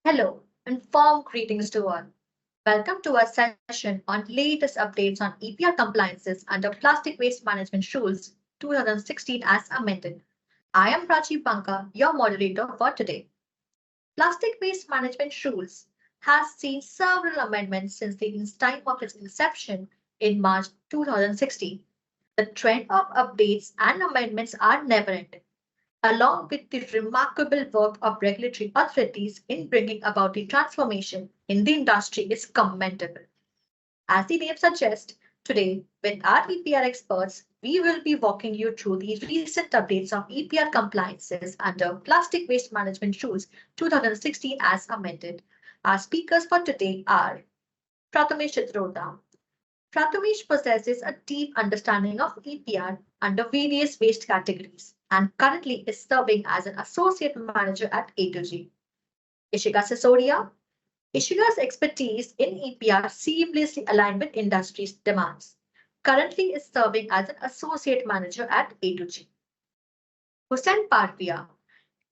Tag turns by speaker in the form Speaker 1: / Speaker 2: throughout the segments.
Speaker 1: Hello and warm greetings to all. Welcome to our session on latest updates on EPR compliances under Plastic Waste Management Rules 2016 as amended. I am Prachi Panka, your moderator for today. Plastic Waste Management Rules has seen several amendments since the time of its inception in March 2016. The trend of updates and amendments are never ending along with the remarkable work of regulatory authorities in bringing about the transformation in the industry is commendable. As the name suggests, today with our EPR experts, we will be walking you through the recent updates of EPR compliances under Plastic Waste Management Rules 2016 as amended. Our speakers for today are Prathamesh Chitroda. Prathamesh possesses a deep understanding of EPR under various waste categories and currently is serving as an associate manager at A2G. Ishika Sisodia. Ishika's expertise in EPR seamlessly aligned with industry's demands. Currently is serving as an associate manager at A2G. Hussain Parvia.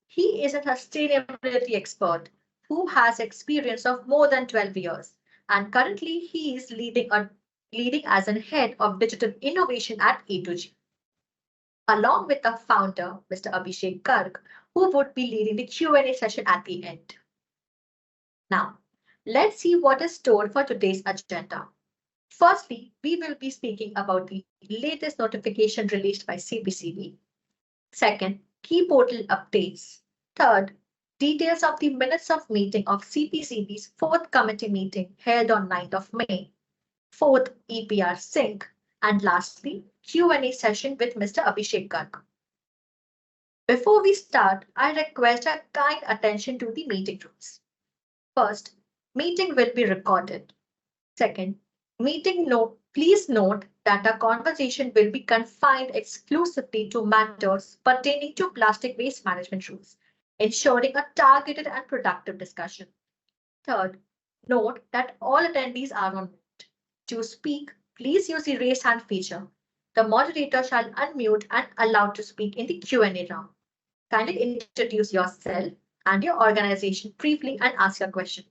Speaker 1: He is a sustainability expert who has experience of more than 12 years and currently he is leading as an head of digital innovation at A2G, along with the founder, Mr. Abhishek Garg, who would be leading the Q&A session at the end. Now, let's see what is stored for today's agenda. Firstly, we will be speaking about the latest notification released by CPCB. Second, key portal updates. Third, details of the minutes of meeting of CPCB's fourth committee meeting held on 9th of May. Fourth, EPR sync. And lastly, Q&A session with Mr. Abhishek Garg. Before we start, I request a kind attention to the meeting rules. First, meeting will be recorded. Second, please note that our conversation will be confined exclusively to matters pertaining to plastic waste management rules, ensuring a targeted and productive discussion. Third, note that all attendees are on mute. To speak, please use the raise hand feature. The moderator shall unmute and allow to speak in the Q&A round. Kindly introduce yourself and your organization briefly and ask your question.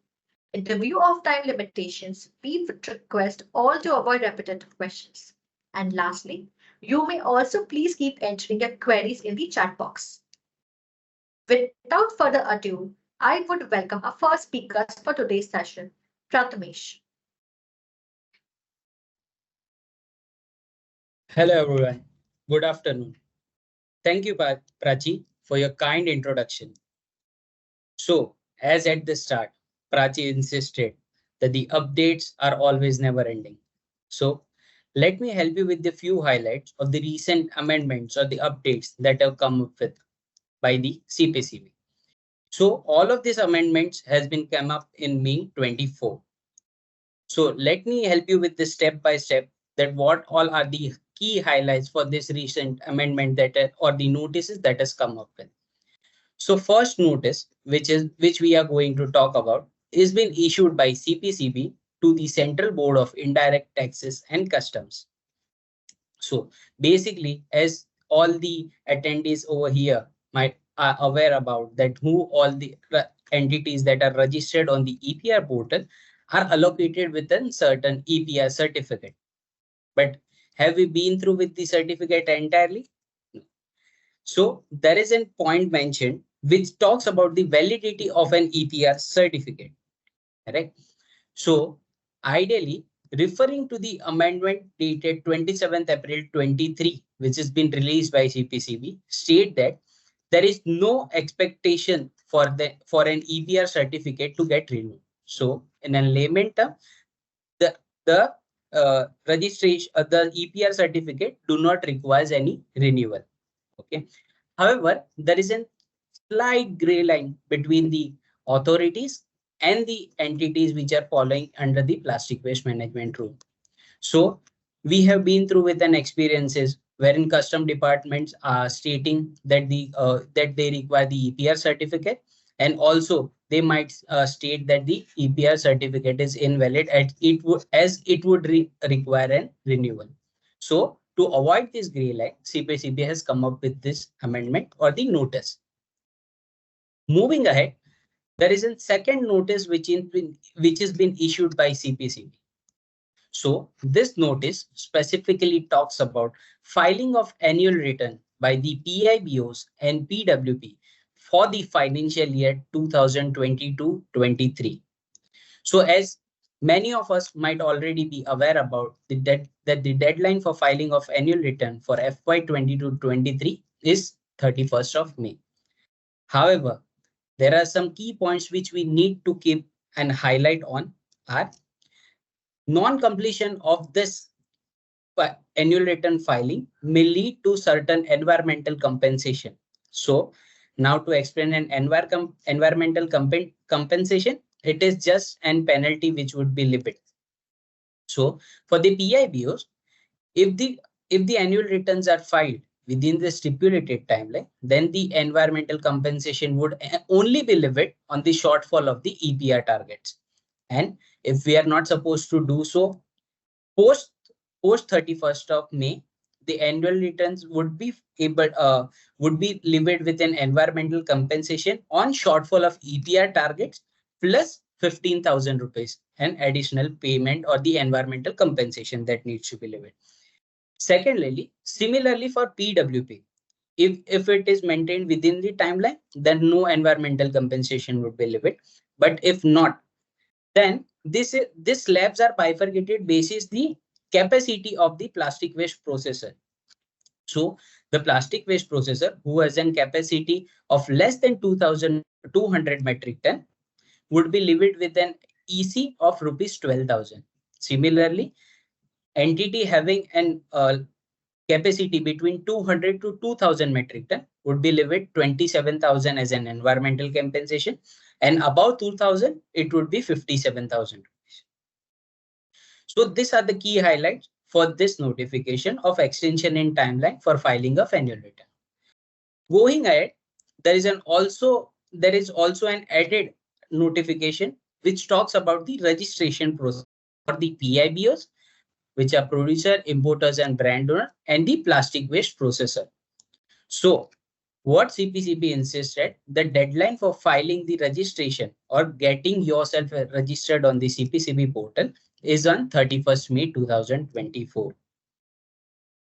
Speaker 1: In the view of time limitations, we would request all to avoid repetitive questions. And lastly, you may also please keep entering your queries in the chat box. Without further ado, I would welcome our first speakers for today's session, Prathamesh.
Speaker 2: Hello everyone, good afternoon. Thank you Prachi for your kind introduction. So as at the start, Prachi insisted that the updates are always never ending. So let me help you with the few highlights of the recent amendments or the updates that have come up with by the CPCB. So all of these amendments has been come up in May 24. So let me help you with this step by step that what all are the key highlights for this recent amendment or the notices that has come up with. So first notice, which we are going to talk about, is been issued by CPCB to the Central Board of Indirect Taxes and Customs. So basically, as all the attendees over here are aware about that who all the entities that are registered on the EPR portal are allocated with a certain EPR certificate. But have we been through with the certificate entirely? No. So there is a point mentioned which talks about the validity of an EPR certificate. Right? So ideally, referring to the amendment dated 27th April 23, which has been released by CPCB, state that there is no expectation for an EPR certificate to get renewed. So in a layman term, the registration, the EPR certificate do not require any renewal. Okay. However, there is a slight gray line between the authorities and the entities which are following under the plastic waste management rule. So we have been through with an experiences wherein custom departments are stating that they require the EPR certificate, and also they might state that the EPR certificate is invalid as it would require a renewal. So to avoid this gray line, CPCB has come up with this amendment or the notice. Moving ahead, there is a second notice which has been issued by CPCB. So this notice specifically talks about filing of annual return by the PIBOs and PWP for the financial year 2022-23. So as many of us might already be aware about that the deadline for filing of annual return for FY 22-23 is 31st of May. However, there are some key points which we need to keep and highlight on are non-completion of this annual return filing may lead to certain environmental compensation. So now to explain an environmental compensation, it is just an penalty which would be levied. So for the PIBOs, if the annual returns are filed within the stipulated timeline, then the environmental compensation would only be levied on the shortfall of the EPR targets. And if we are not supposed to do so, post 31st of May, the annual returns would be levied with an environmental compensation on shortfall of EPR targets plus 15,000 rupees, an additional payment or the environmental compensation that needs to be levied. Secondly, similarly for PWP, if it is maintained within the timeline, then no environmental compensation would be levied. But if not, then these slabs are bifurcated basis the capacity of the plastic waste processor. So the plastic waste processor who has a capacity of less than 2,200 metric ton would be levied with an EC of rupees 12,000. Similarly, entity having an capacity between 200 to 2,000 metric ton would be levied 27,000 as an environmental compensation, and above 2,000 it would be 57,000 rupees. So these are the key highlights for this notification of extension in timeline for filing of annual return. Going ahead, there is also an added notification which talks about the registration process for the PIBOs, which are producer, importers, and brand owner, and the plastic waste processor. So what CPCB insisted, the deadline for filing the registration or getting yourself registered on the CPCB portal is on 31st May 2024.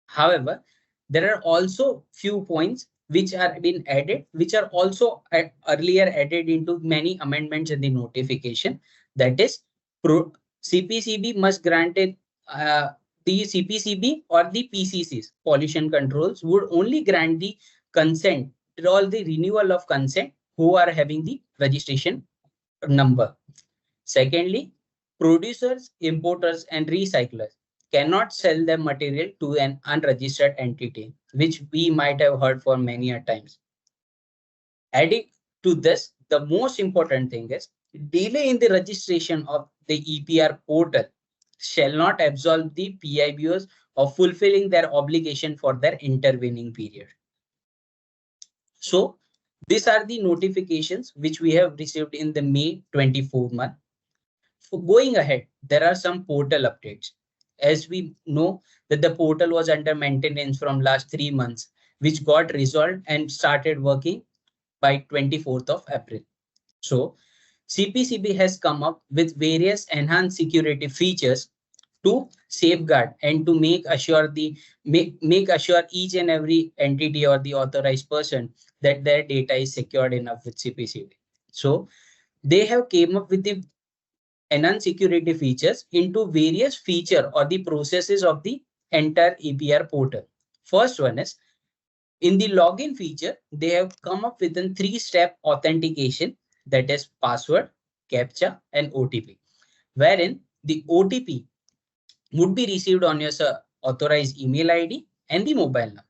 Speaker 2: However, there are also few points which are been added, which are also earlier added into many amendments in the notification. That is, CPCB must grant it, the CPCB or the PCCs, pollution controls, would only grant the consent, all the renewal of consent who are having the registration number. Secondly, producers, importers, and recyclers cannot sell their material to an unregistered entity, which we might have heard for many a times. Adding to this, the most important thing is delay in the registration of the EPR portal shall not absolve the PIBOs of fulfilling their obligation for their intervening period. So these are the notifications which we have received in the May 24 month. For going ahead, there are some portal updates. As we know that the portal was under maintenance from last 3 months, which got resolved and started working by 24th of April. So CPCB has come up with various enhanced security features to safeguard and to make assure each and every entity or the authorized person that their data is secured enough with CPCB. So they have came up with the enhanced security features into various feature or the processes of the entire EPR portal. First one is in the login feature, they have come up with a 3-step authentication, that is password, CAPTCHA, and OTP, wherein the OTP would be received on your authorized email ID and the mobile number.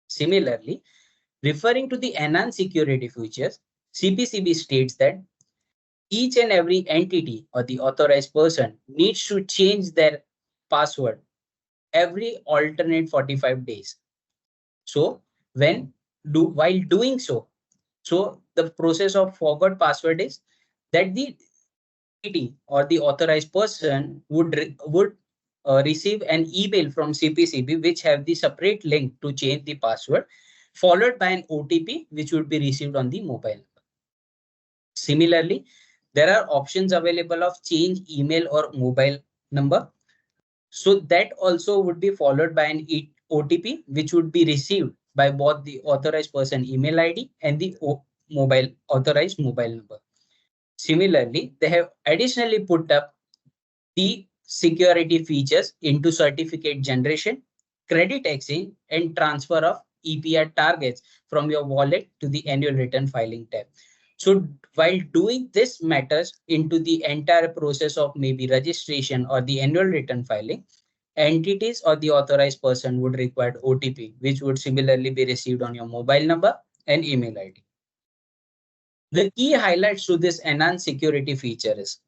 Speaker 2: Similarly, referring to the enhanced security features, CPCB states that each and every entity or the authorized person needs to change their password every alternate 45 days. So while doing so, the process of forgot password is that the entity or the authorized person would receive an email from CPCB which have the separate link to change the password, followed by an OTP which would be received on the mobile number. Similarly, there are options available of change email or mobile number. So that also would be followed by an OTP, which would be received by both the authorized person email ID and the authorized mobile number. Similarly, they have additionally put up the security features into certificate generation, credit exchange, and transfer of EPR targets from your wallet to the annual return filing tab. So while doing this matters into the entire process of maybe registration or the annual return filing, entities or the authorized person would require OTP, which would similarly be received on your mobile number and email ID. The key highlights to this enhanced security feature is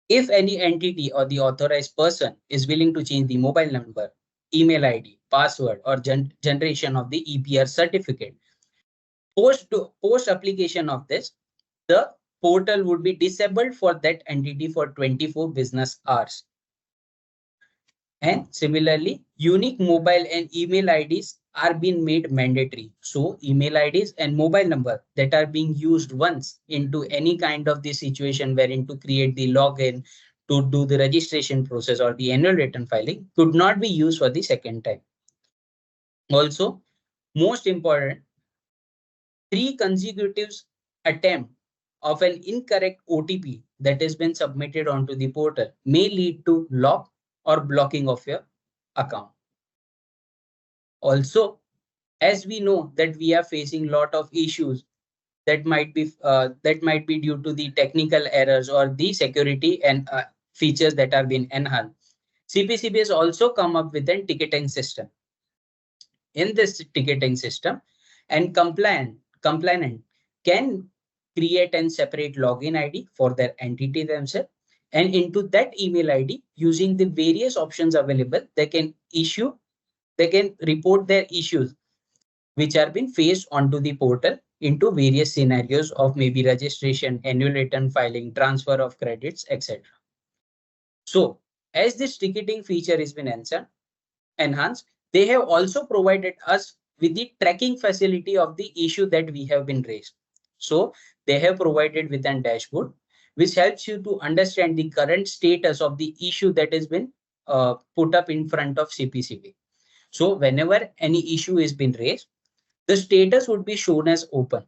Speaker 2: if any entity or the authorized person is willing to change the mobile number, email ID, password, or generation of the EPR certificate, post application of this, the portal would be disabled for that entity for 24 business hours. And similarly, unique mobile and email IDs are being made mandatory. So email IDs and mobile number that are being used once into any kind of this situation wherein to create the login, to do the registration process or the annual return filing could not be used for the second time. Also, most important, 3 consecutive attempt of an incorrect OTP that has been submitted onto the portal may lead to lock or blocking of your account. Also, as we know that we are facing a lot of issues that might be due to the technical errors or the security and features that are being enhanced. CPCB has also come up with a ticketing system. In this ticketing system, and compliant can create and separate login ID for their entity themselves, and into that email ID using the various options available, they can report their issues which are being faced onto the portal into various scenarios of maybe registration, annual return filing, transfer of credits, etc. So as this ticketing feature has been enhanced, they have also provided us with the tracking facility of the issue that we have been raised. So they have provided with a dashboard which helps you to understand the current status of the issue that has been put up in front of CPCB. So whenever any issue has been raised, the status would be shown as open.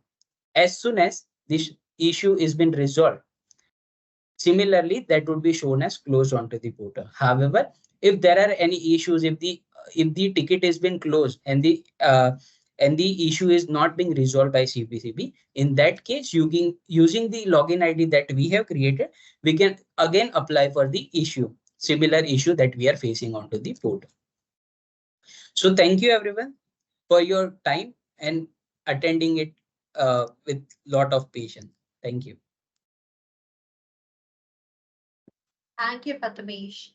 Speaker 2: As soon as this issue is been resolved, similarly, that would be shown as closed onto the portal. However, if there are any issues, if the ticket has been closed and the issue is not being resolved by CPCB, in that case, using the login ID that we have created, we can again apply for the similar issue that we are facing onto the portal. So thank you everyone for your time and attending it with lot of patience. Thank you.
Speaker 1: Thank you, Prathamesh.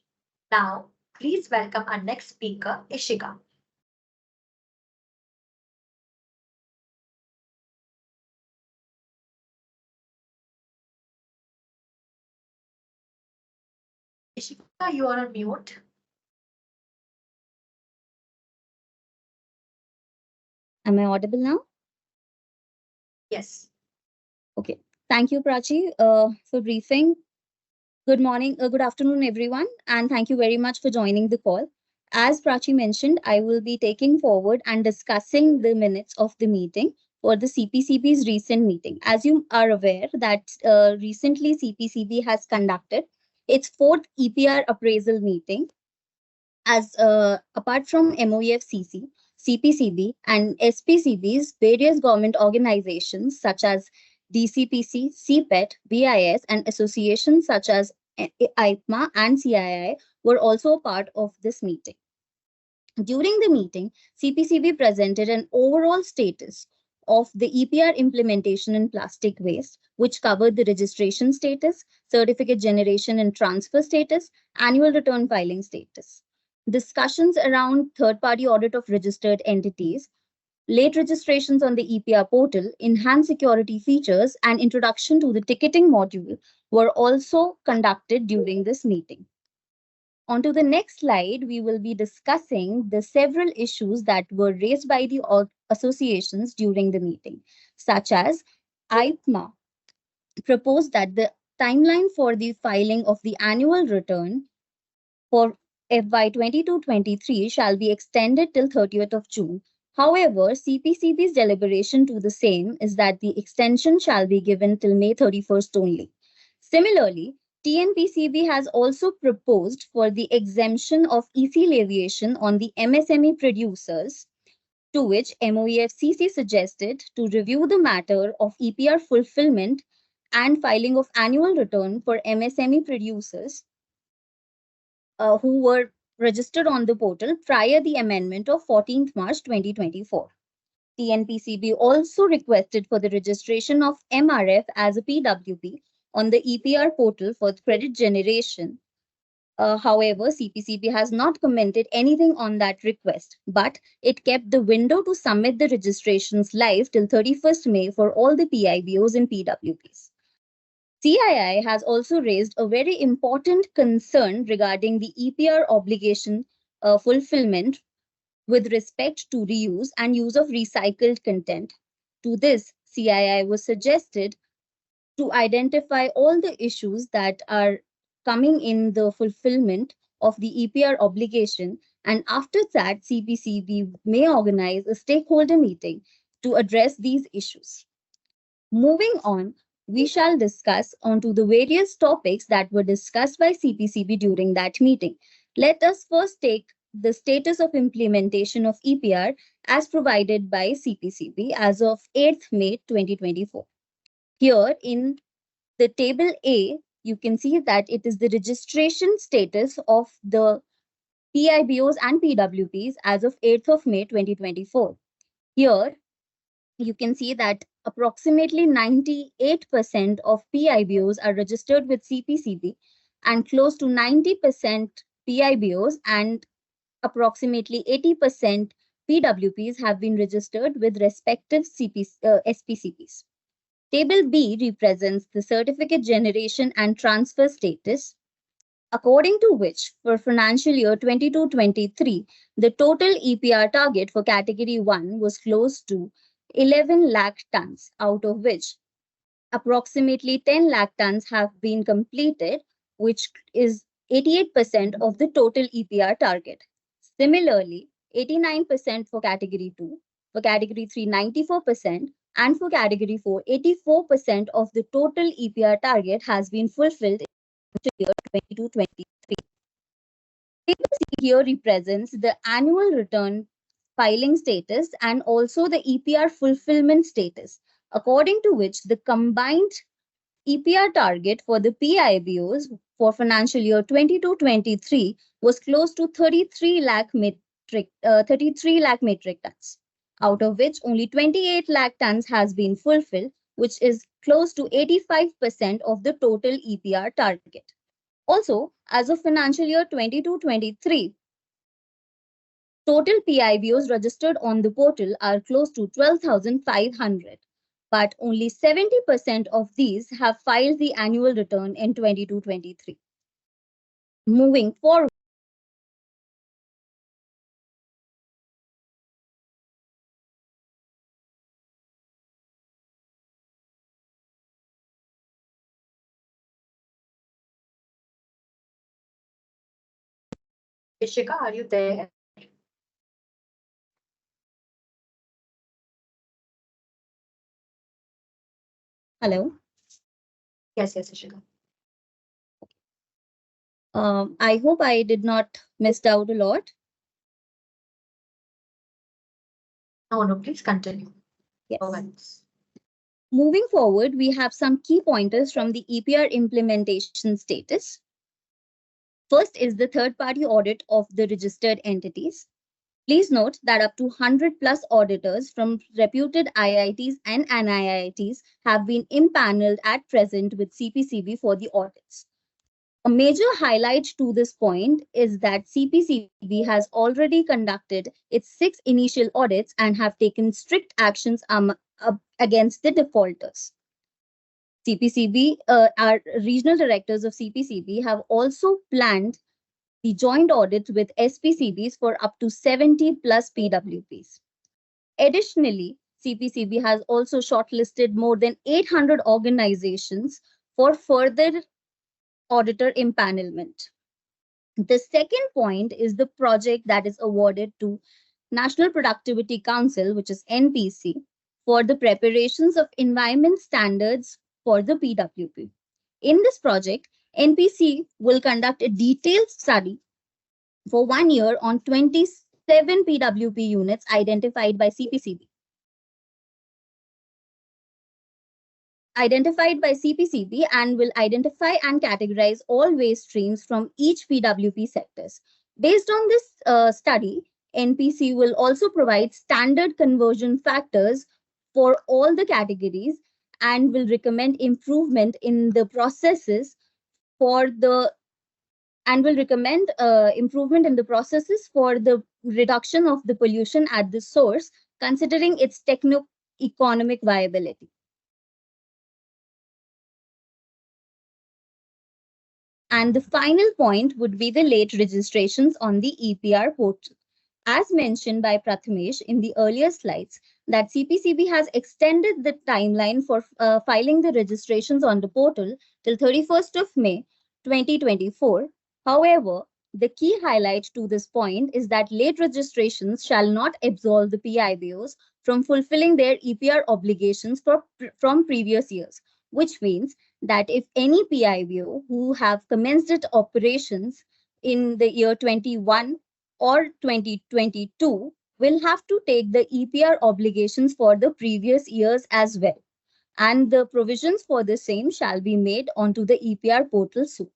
Speaker 1: Now, please welcome our next speaker, Ishika. Ishika, you are on mute.
Speaker 3: Am I audible now?
Speaker 1: Yes.
Speaker 3: Okay. Thank you, Prachi, for briefing. Good morning, good afternoon, everyone, and thank you very much for joining the call. As Prachi mentioned, I will be taking forward and discussing the minutes of the meeting for the CPCB's recent meeting. As you are aware that recently CPCB has conducted its 4th EPR appraisal meeting. As apart from MOEFCC, CPCB, and SPCB's, various government organizations such as DCPC, CPET, BIS, and associations such as IPMA and CII were also part of this meeting. During the meeting, CPCB presented an overall status of the EPR implementation in plastic waste, which covered the registration status, certificate generation and transfer status, annual return filing status. Discussions around third-party audit of registered entities, late registrations on the EPR portal, enhanced security features, and introduction to the ticketing module were also conducted during this meeting. On to the next slide, we will be discussing the several issues that were raised by the associations during the meeting, such as IPMA. proposed that the timeline for the filing of the annual return for FY 22-23 shall be extended till 30th of June. However, CPCB's deliberation to the same is that the extension shall be given till May 31st only. Similarly, TNPCB has also proposed for the exemption of EC leviation on the MSME producers, to which MOEFCC suggested to review the matter of EPR fulfillment and filing of annual return for MSME producers who were registered on the portal prior the amendment of 14th March 2024. TNPCB also requested for the registration of MRF as a PWP on the EPR portal for credit generation. However, CPCB has not commented anything on that request, but it kept the window to submit the registrations live till 31st May for all the PIBOs and PWPs. CII has also raised a very important concern regarding the EPR obligation fulfillment with respect to reuse and use of recycled content. To this, CII was suggested to identify all the issues that are coming in the fulfillment of the EPR obligation, and after that, CPCB may organize a stakeholder meeting to address these issues. Moving on, we shall discuss onto the various topics that were discussed by CPCB during that meeting. Let us first take the status of implementation of EPR as provided by CPCB as of 8th May 2024. Here in the table A, you can see that it is the registration status of the PIBOs and PWPs as of 8th of May 2024. Here, you can see that approximately 98% of PIBOs are registered with CPCB and close to 90% PIBOs and approximately 80% PWPs have been registered with respective SPCBs. Table B represents the certificate generation and transfer status, according to which for financial year 22-23, the total EPR target for category 1 was close to 11 lakh tons, out of which approximately 10 lakh tons have been completed, which is 88% of the total EPR target. Similarly, 89% for category 2, for category 3, 94%, and for category 4, 84% of the total EPR target has been fulfilled in the year 22-23. Table C here represents the annual return filing status and also the EPR fulfillment status, according to which the combined EPR target for the PIBOs for financial year 22-23 was close to 33 lakh metric tons, out of which only 28 lakh tons has been fulfilled, which is close to 85% of the total EPR target. Also, as of financial year 22-23, total PIBOs registered on the portal are close to 12,500, but only 70% of these have filed the annual return in 22-23. Moving forward,
Speaker 1: Ishika, are you there?
Speaker 3: hello.
Speaker 1: Yes, Ishika.
Speaker 3: I hope I did not miss out a lot.
Speaker 1: No, please continue.
Speaker 3: Yes.
Speaker 1: Go ahead.
Speaker 3: Moving forward, we have some key pointers from the EPR implementation status. First is the third-party audit of the registered entities. Please note that up to 100 plus auditors from reputed IITs and NIITs have been impaneled at present with CPCB for the audits. A major highlight to this point is that CPCB has already conducted its 6 initial audits and have taken strict actions against the defaulters. CPCB, our regional directors of CPCB have also planned the joint audits with SPCBs for up to 70 plus PWPs. Additionally, CPCB has also shortlisted more than 800 organizations for further auditor empanelment. The second point is the project that is awarded to National Productivity Council, which is NPC, for the preparations of environment standards for the PWP. In this project, NPC will conduct a detailed study for 1 year on 27 PWP units identified by CPCB. And will identify and categorize all waste streams from each PWP sectors. Based on this study, NPC will also provide standard conversion factors for all the categories and will recommend improvement in the processes for the reduction of the pollution at the source, considering its techno-economic viability. And the final point would be the late registrations on the EPR portal. As mentioned by Prathamesh in the earlier slides, that CPCB has extended the timeline for filing the registrations on the portal till 31st of May 2024. However, the key highlight to this point is that late registrations shall not absolve the PIBOs from fulfilling their EPR obligations from previous years, which means that if any PIBO who have commenced its operations in the year 21 or 2022 will have to take the EPR obligations for the previous years as well. And the provisions for the same shall be made onto the EPR portal soon.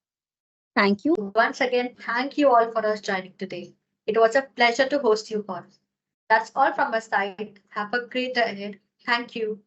Speaker 3: Thank you.
Speaker 1: Once again, thank you all for us joining today. It was a pleasure to host you all. That's all from my side. Have a great day ahead. Thank you.